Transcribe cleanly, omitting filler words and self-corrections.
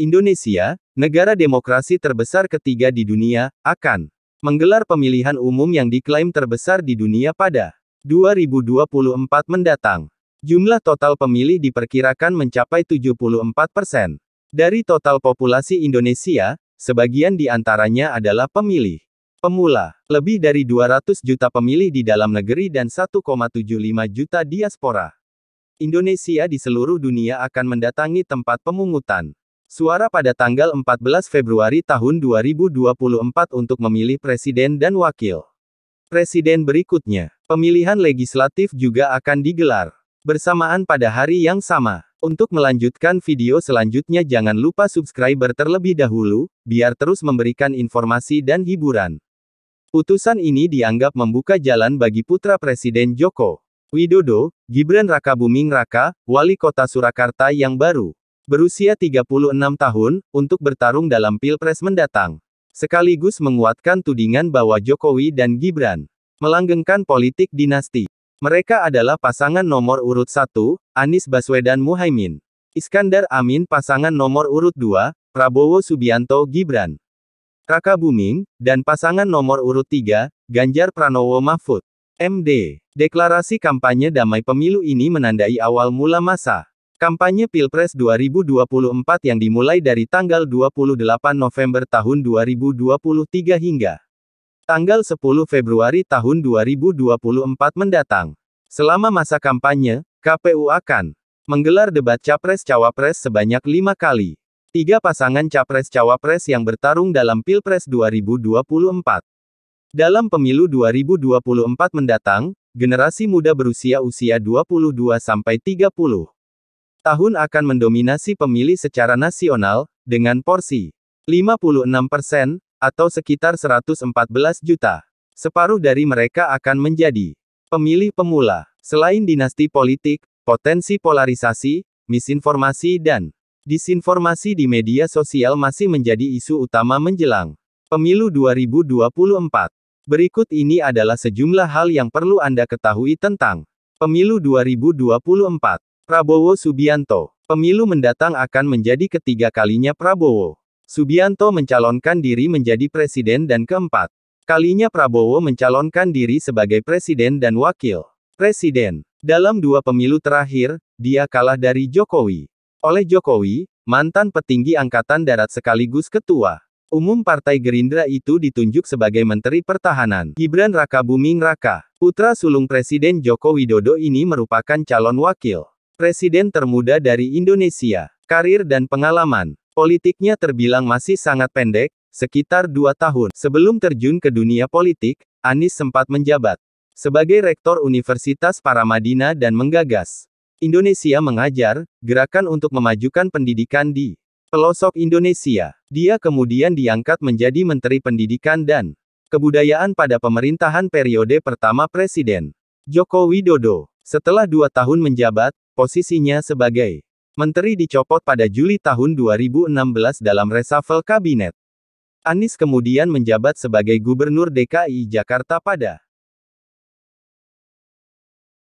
Indonesia, negara demokrasi terbesar ketiga di dunia, akan menggelar pemilihan umum yang diklaim terbesar di dunia pada 2024 mendatang. Jumlah total pemilih diperkirakan mencapai 74% dari total populasi Indonesia, sebagian di antaranya adalah pemilih pemula. Lebih dari 200 juta pemilih di dalam negeri dan 1,75 juta diaspora Indonesia di seluruh dunia akan mendatangi tempat pemungutan suara pada tanggal 14 Februari tahun 2024 untuk memilih presiden dan wakil presiden berikutnya. Pemilihan legislatif juga akan digelar bersamaan pada hari yang sama. Untuk melanjutkan video selanjutnya jangan lupa subscribe terlebih dahulu, biar terus memberikan informasi dan hiburan. Putusan ini dianggap membuka jalan bagi putra Presiden Joko Widodo, Gibran Rakabuming Raka, Wali Kota Surakarta yang baru berusia 36 tahun, untuk bertarung dalam Pilpres mendatang. Sekaligus menguatkan tudingan bahwa Jokowi dan Gibran melanggengkan politik dinasti. Mereka adalah pasangan nomor urut 1, Anies Baswedan Muhaimin Iskandar Amin, pasangan nomor urut 2, Prabowo Subianto Gibran Rakabuming, dan pasangan nomor urut 3, Ganjar Pranowo Mahfud MD. Deklarasi kampanye damai pemilu ini menandai awal mula masa kampanye Pilpres 2024 yang dimulai dari tanggal 28 November tahun 2023 hingga tanggal 10 Februari tahun 2024 mendatang. Selama masa kampanye, KPU akan menggelar debat Capres-Cawapres sebanyak 5 kali. 3 pasangan Capres-Cawapres yang bertarung dalam Pilpres 2024. Dalam pemilu 2024 mendatang, generasi muda berusia 22-30 tahun akan mendominasi pemilih secara nasional, dengan porsi 56%, atau sekitar 114 juta. Separuh dari mereka akan menjadi pemilih pemula. Selain dinasti politik, potensi polarisasi, misinformasi dan disinformasi di media sosial masih menjadi isu utama menjelang pemilu 2024. Berikut ini adalah sejumlah hal yang perlu Anda ketahui tentang pemilu 2024. Prabowo Subianto. Pemilu mendatang akan menjadi ketiga kalinya Prabowo Subianto mencalonkan diri menjadi presiden dan keempat kalinya Prabowo mencalonkan diri sebagai presiden dan wakil presiden. Dalam 2 pemilu terakhir, dia kalah dari Jokowi. Oleh Jokowi, mantan petinggi Angkatan Darat sekaligus Ketua Umum Partai Gerindra itu ditunjuk sebagai Menteri Pertahanan. Gibran Rakabuming Raka, putra sulung Presiden Joko Widodo ini merupakan calon wakil presiden termuda dari Indonesia. Karir dan pengalaman politiknya terbilang masih sangat pendek, sekitar 2 tahun. Sebelum terjun ke dunia politik, Anies sempat menjabat sebagai Rektor Universitas Paramadina dan menggagas Indonesia Mengajar, gerakan untuk memajukan pendidikan di pelosok Indonesia. Dia kemudian diangkat menjadi Menteri Pendidikan dan Kebudayaan pada pemerintahan periode pertama Presiden Joko Widodo. Setelah 2 tahun menjabat, posisinya sebagai Menteri dicopot pada Juli tahun 2016 dalam reshuffle kabinet. Anies kemudian menjabat sebagai Gubernur DKI Jakarta pada